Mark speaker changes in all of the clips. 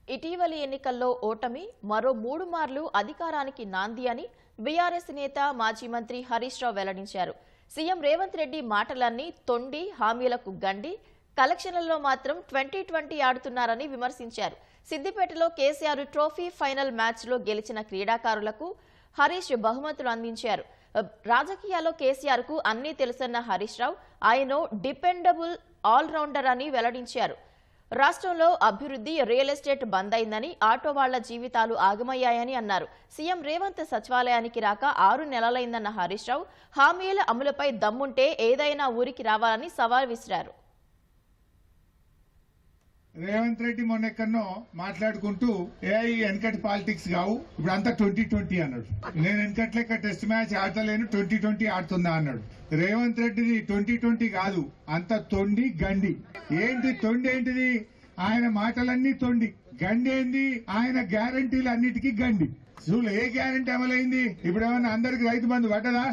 Speaker 1: ఇటీవలి ఎన్నికల్లో ఓటమి మరో 3 మార్లు అధికారానికి నాంది అని బీఆర్ఎస్ నేత మాజీ మంత్రి హరీష్ రావు వెల్లడించారు. సీఎం రేవంత్ రెడ్డి మాటలన్నీ తొండి, హామీలకు గండి, కలెక్షన్లలో మాత్రం 2020 ఆడుతున్నారని విమర్శించారు. సిద్దిపేటలో కేసీఆర్ ట్రోఫీ ఫైనల్ మ్యాచ్లో గెలిచిన క్రీడాకారులకు హరీష్ బహుమతులు అందించారు. రాజకీయాల్లో కేసీఆర్ కు అన్నీ తెలుసన్న హరీష్ రావు ఆయన డిపెండబుల్ ఆల్రౌండర్ అని వెల్లడించారు. రాష్ట్రంలో అభివృద్ధి, రియల్ ఎస్టేట్ బంద్ అయిందని, ఆటో వాళ్ల జీవితాలు ఆగమయ్యాయని అన్నారు. సీఎం రేవంత్ సచివాలయానికి రాక 6 నెలలైందన్న హరీష్ రావు హామీల అమలుపై దమ్ముంటే ఏదైనా ఊరికి రావాలని సవాల్ విసిరారు.
Speaker 2: రేవంత్ రెడ్డి మొన్న ఎక్కడో మాట్లాడుకుంటూ వెనకటి పాలిటిక్స్ కావు, ఇప్పుడు అంతా 2020 అన్నాడు. నేను వెనకట్ లెక్క టెస్ట్ మ్యాచ్ ఆడతలేను, 2020 ఆడుతుందా అన్నాడు. రేవంత్ రెడ్డిది 2020 కాదు, అంత తొండి గండి. ఏంటి తొండి? ఏంటిది? ఆయన మాటలన్నీ తొండి. గండి ఏంది? ఆయన గ్యారంటీలు అన్నిటికీ గండి. చూడు, ఏ గ్యారంటీ అమలైంది? ఇప్పుడు ఏమన్నా అందరికి రైతు బంధు పడ్డదా?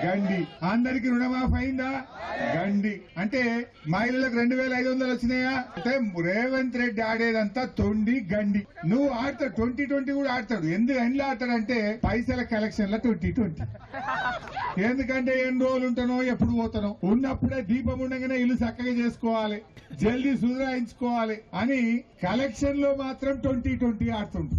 Speaker 2: గండి. అందరికి రుణమాఫ్ అయిందా? గండి. అంటే మహిళలకు 2500 వచ్చినాయా? అంటే రేవంత్ రెడ్డి ఆడేదంతా తొండి గండి. నువ్వు ఆడతాడు, 2020 కూడా ఆడతాడు. ఎందుకు ఎండ్లో ఆడతాడంటే పైసల కలెక్షన్ లో 2020. ఎందుకంటే ఎన్ని రోజులు ఉంటానో, ఎప్పుడు పోతానో, ఉన్నప్పుడే దీపం ఉండగానే ఇల్లు చక్కగా చేసుకోవాలి, జల్దీ సుధరాయించుకోవాలి అని కలెక్షన్ లో మాత్రం 2020 ఆడుతుండు.